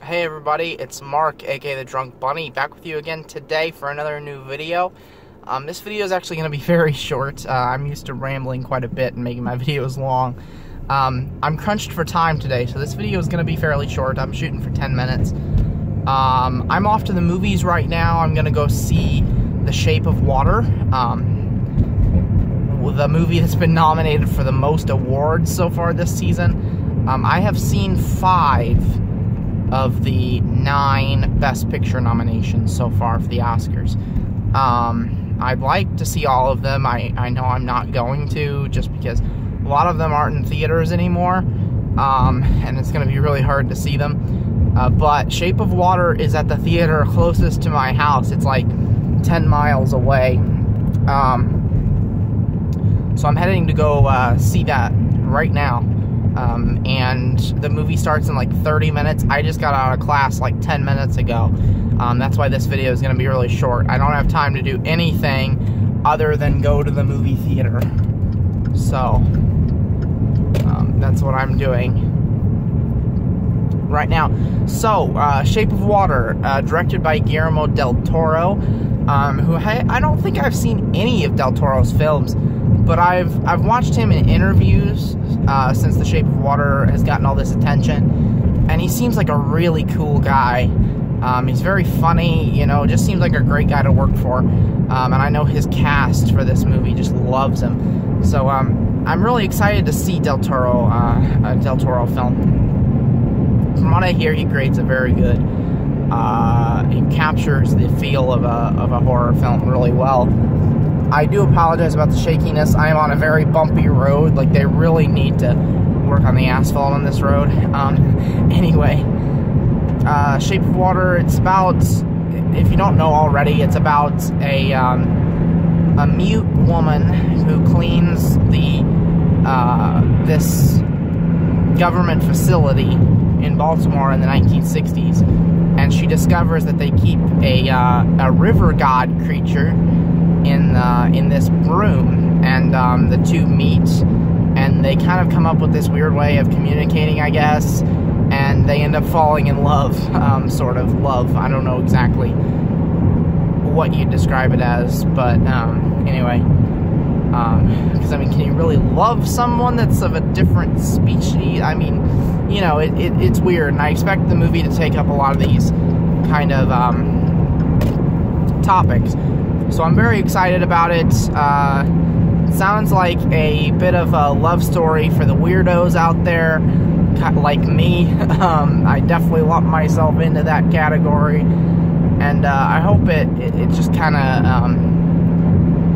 Hey everybody, it's Mark, aka The Drunk Bunny, back with you again today for another new video. This video is actually going to be very short. I'm used to rambling quite a bit and making my videos long. I'm crunched for time today, so this video is going to be fairly short. I'm shooting for 10 minutes. I'm off to the movies right now. I'm going to go see The Shape of Water, the movie that's been nominated for the most awards so far this season. I have seen 5 of the 9 Best Picture nominations so far for the Oscars. I'd like to see all of them. I know I'm not going to, just because a lot of them aren't in theaters anymore, and it's going to be really hard to see them. But Shape of Water is at the theater closest to my house. It's like 10 miles away. So I'm heading to go see that right now. And the movie starts in like 30 minutes. I just got out of class like 10 minutes ago. That's why this video is going to be really short. I don't have time to do anything other than go to the movie theater. So, that's what I'm doing right now. So, Shape of Water, directed by Guillermo del Toro, who I don't think I've seen any of del Toro's films. But I've watched him in interviews since The Shape of Water has gotten all this attention, and he seems like a really cool guy. He's very funny, you know, just seems like a great guy to work for. And I know his cast for this movie just loves him. So I'm really excited to see del Toro, a del Toro film. From what I hear, he creates a very good. He captures the feel of a horror film really well. I do apologize about the shakiness. I am on a very bumpy road. Like, they really need to work on the asphalt on this road. Anyway, Shape of Water, it's about, if you don't know already, it's about a mute woman who cleans this government facility in Baltimore in the 1960s. And she discovers that they keep a river god creature in this room, and the two meet, and they kind of come up with this weird way of communicating, I guess, and they end up falling in love, sort of love. I don't know exactly what you'd describe it as, but anyway, because I mean, can you really love someone that's of a different species? I mean, you know, it's weird, and I expect the movie to take up a lot of these kind of topics. So I'm very excited about it. Sounds like a bit of a love story for the weirdos out there, like me. I definitely lump myself into that category, and I hope it just kind of,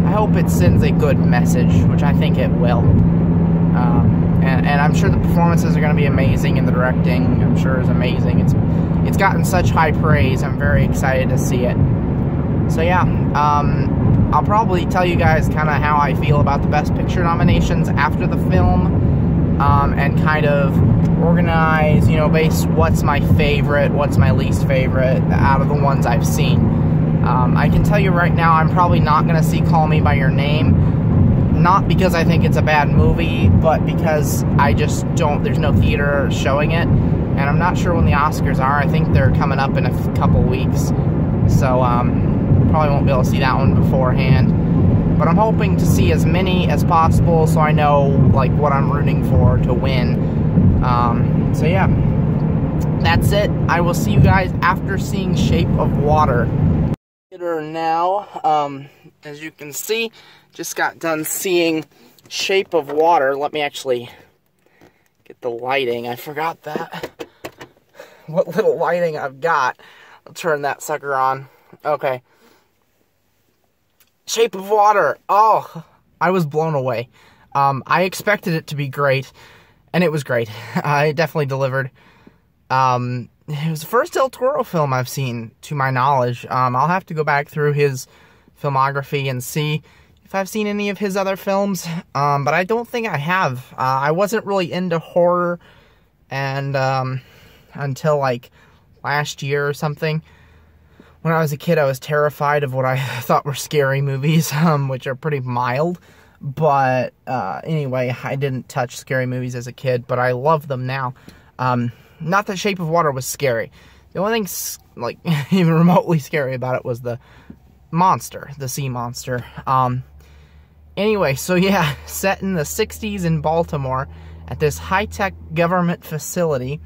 I hope it sends a good message, which I think it will. And I'm sure the performances are going to be amazing, and the directing, I'm sure, is amazing. It's gotten such high praise. I'm very excited to see it. So yeah, I'll probably tell you guys kind of how I feel about the Best Picture nominations after the film, and kind of organize, you know, base what's my favorite, what's my least favorite out of the ones I've seen. I can tell you right now, I'm probably not going to see Call Me By Your Name, not because I think it's a bad movie, but because I just don't, there's no theater showing it, and I'm not sure when the Oscars are. I think they're coming up in a couple weeks, so, probably won't be able to see that one beforehand, but I'm hoping to see as many as possible so I know, like, what I'm rooting for to win. So yeah, that's it. I will see you guys after seeing Shape of Water. Now, as you can see, just got done seeing Shape of Water. Let me actually get the lighting. I forgot that. What little lighting I've got. I'll turn that sucker on. Okay. Shape of Water. Oh, I was blown away. I expected it to be great, and it was great. It definitely delivered. It was the first del Toro film I've seen, to my knowledge. I'll have to go back through his filmography and see if I've seen any of his other films, but I don't think I have. I wasn't really into horror and until like last year or something. When I was a kid, I was terrified of what I thought were scary movies, which are pretty mild. But anyway, I didn't touch scary movies as a kid, but I love them now. Not that Shape of Water was scary. The only thing, like, even remotely scary about it was the monster, the sea monster. Anyway, so yeah, set in the 60s in Baltimore at this high-tech government facility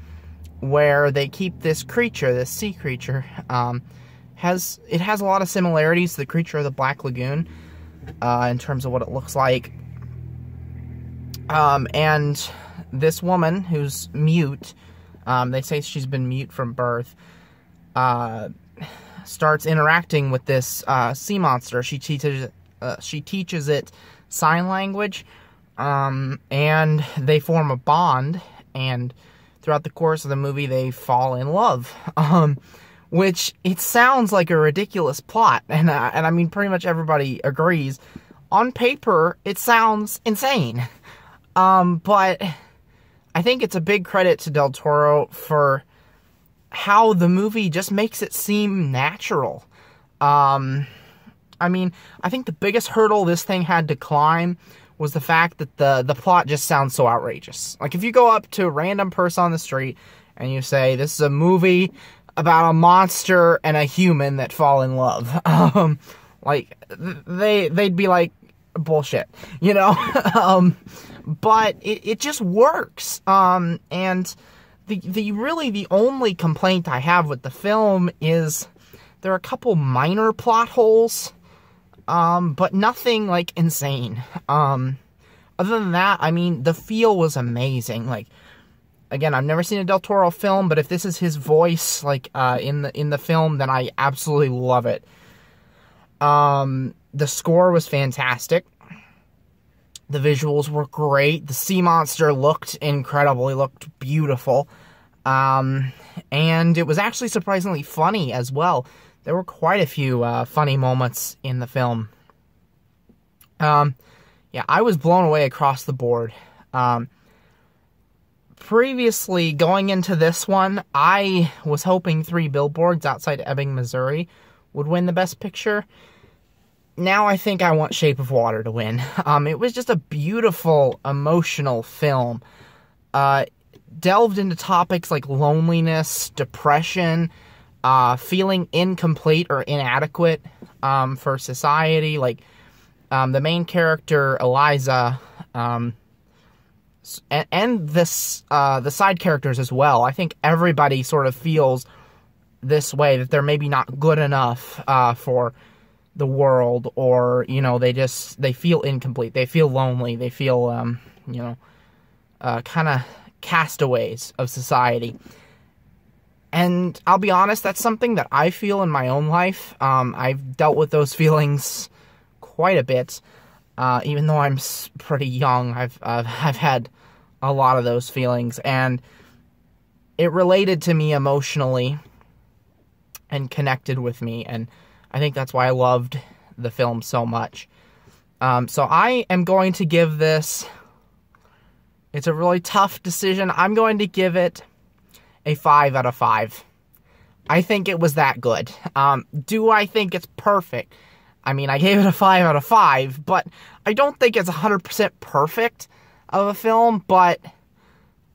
where they keep this creature, this sea creature. It has a lot of similarities to the creature of the Black Lagoon in terms of what it looks like. And this woman who's mute, they say she's been mute from birth, starts interacting with this sea monster. She teaches it sign language, and they form a bond, and throughout the course of the movie, they fall in love. Which, it sounds like a ridiculous plot, and I mean, pretty much everybody agrees. On paper, it sounds insane. But I think it's a big credit to Del Toro for how the movie just makes it seem natural. I mean, I think the biggest hurdle this thing had to climb was the fact that the plot just sounds so outrageous. Like, if you go up to a random person on the street and you say, this is a movie about a monster and a human that fall in love, like, they'd be like, bullshit, you know? But it just works. And the only complaint I have with the film is there are a couple minor plot holes, but nothing, like, insane. Other than that, I mean, the feel was amazing. Like, again, I've never seen a Del Toro film, but if this is his voice, like, in the film, then I absolutely love it. The score was fantastic. The visuals were great. The sea monster looked incredible. He looked beautiful. And it was actually surprisingly funny as well. There were quite a few funny moments in the film. Yeah, I was blown away across the board. Previously, going into this one, I was hoping 3 Billboards Outside Ebbing, Missouri would win the Best Picture. Now I think I want Shape of Water to win. It was just a beautiful, emotional film. Delved into topics like loneliness, depression, feeling incomplete or inadequate for society. Like, the main character, Eliza, and this the side characters as well. I think everybody sort of feels this way, that they're maybe not good enough for the world, or, you know, they feel incomplete, they feel lonely, they feel, you know, kind of castaways of society. And I'll be honest, that's something that I feel in my own life. I've dealt with those feelings quite a bit. Even though I'm pretty young, I've had a lot of those feelings, and it related to me emotionally and connected with me, and I think that's why I loved the film so much. So I am going to give this, it's a really tough decision, I'm going to give it a 5 out of 5. I think it was that good. Do I think it's perfect? I mean, I gave it a 5 out of 5, but I don't think it's 100% perfect of a film, but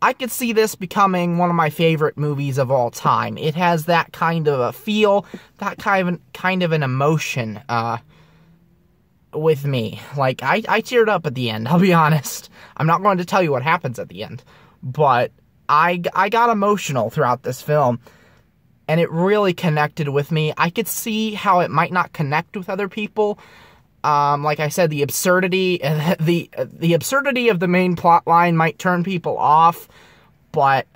I could see this becoming one of my favorite movies of all time. It has that kind of a feel, that kind of an emotion with me. Like, I teared up at the end, I'll be honest. I'm not going to tell you what happens at the end, but I got emotional throughout this film, and it really connected with me. I could see how it might not connect with other people. Like I said, the absurdity of the main plot line might turn people off, but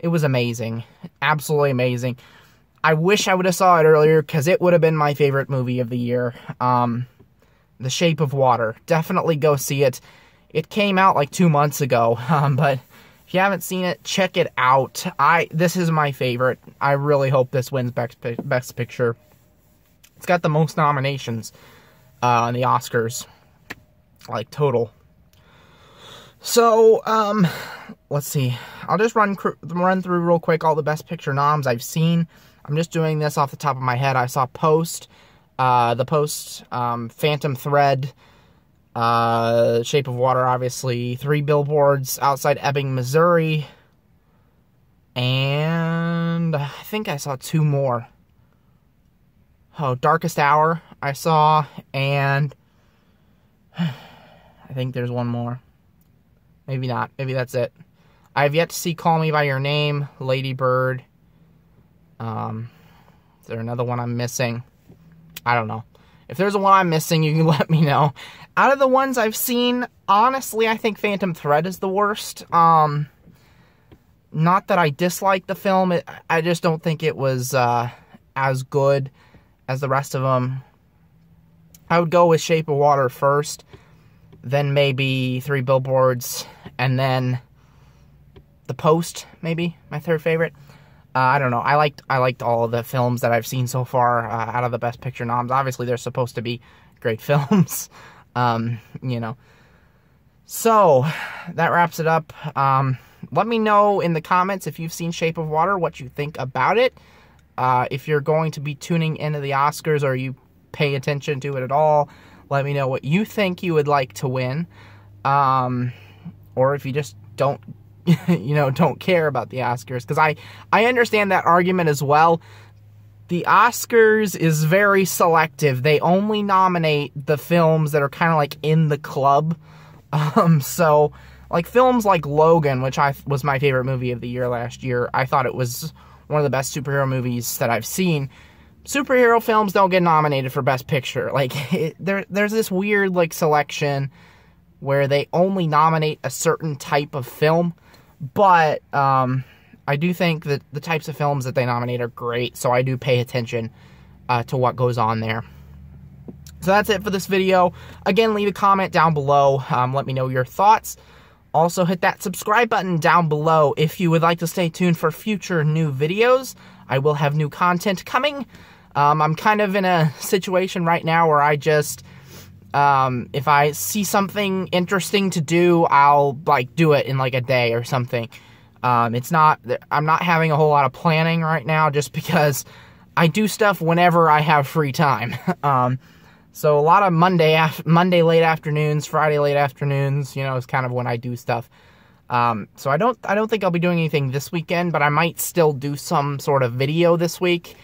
it was amazing. Absolutely amazing. I wish I would have saw it earlier, because it would have been my favorite movie of the year. The Shape of Water. Definitely go see it. It came out like 2 months ago, but if you haven't seen it, check it out. This is my favorite. I really hope this wins Best Picture. It's got the most nominations in the Oscars, like, total. So, let's see. I'll just run through real quick all the Best Picture noms I've seen. I'm just doing this off the top of my head. I saw Post, The Post, Phantom Thread, Shape of Water, obviously, 3 Billboards Outside Ebbing, Missouri, and and I think I saw 2 more. Oh, Darkest Hour I saw, and I think there's 1 more. Maybe not. Maybe that's it. I have yet to see Call Me By Your Name, Lady Bird. Is there another one I'm missing? I don't know. If there's a one I'm missing, you can let me know. Out of the ones I've seen, honestly, I think Phantom Thread is the worst. Not that I dislike the film. I just don't think it was as good as the rest of them. I would go with Shape of Water first, then maybe 3 Billboards, and then The Post, maybe, my 3rd favorite. I don't know. I liked all of the films that I've seen so far out of the Best Picture noms. Obviously, they're supposed to be great films, you know. So, that wraps it up. Let me know in the comments if you've seen Shape of Water, what you think about it. If you're going to be tuning into the Oscars or you pay attention to it at all, let me know what you think you would like to win. Or if you just don't, you know, don't care about the Oscars. Because I understand that argument as well. The Oscars is very selective. They only nominate the films that are kind of like in the club. So, like films like Logan, which was my favorite movie of the year last year. I thought it was one of the best superhero movies that I've seen. Superhero films don't get nominated for Best Picture. Like, there's this weird, like, selection where they only nominate a certain type of film. But I do think that the types of films that they nominate are great, so I do pay attention to what goes on there. So that's it for this video. Again, leave a comment down below. Let me know your thoughts. Also, hit that subscribe button down below if you would like to stay tuned for future new videos. I will have new content coming. I'm kind of in a situation right now where I just, if I see something interesting to do, I'll, like, do it in, like, a day or something. I'm not having a whole lot of planning right now just because I do stuff whenever I have free time. So a lot of Monday late afternoons, Friday late afternoons, you know, is kind of when I do stuff. So I don't think I'll be doing anything this weekend, but I might still do some sort of video this week.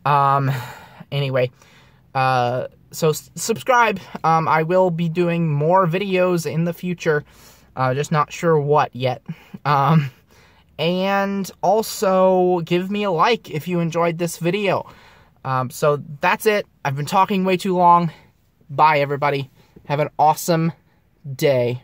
Anyway, so subscribe. I will be doing more videos in the future. Just not sure what yet. And also give me a like if you enjoyed this video. So that's it. I've been talking way too long. Bye, everybody. Have an awesome day.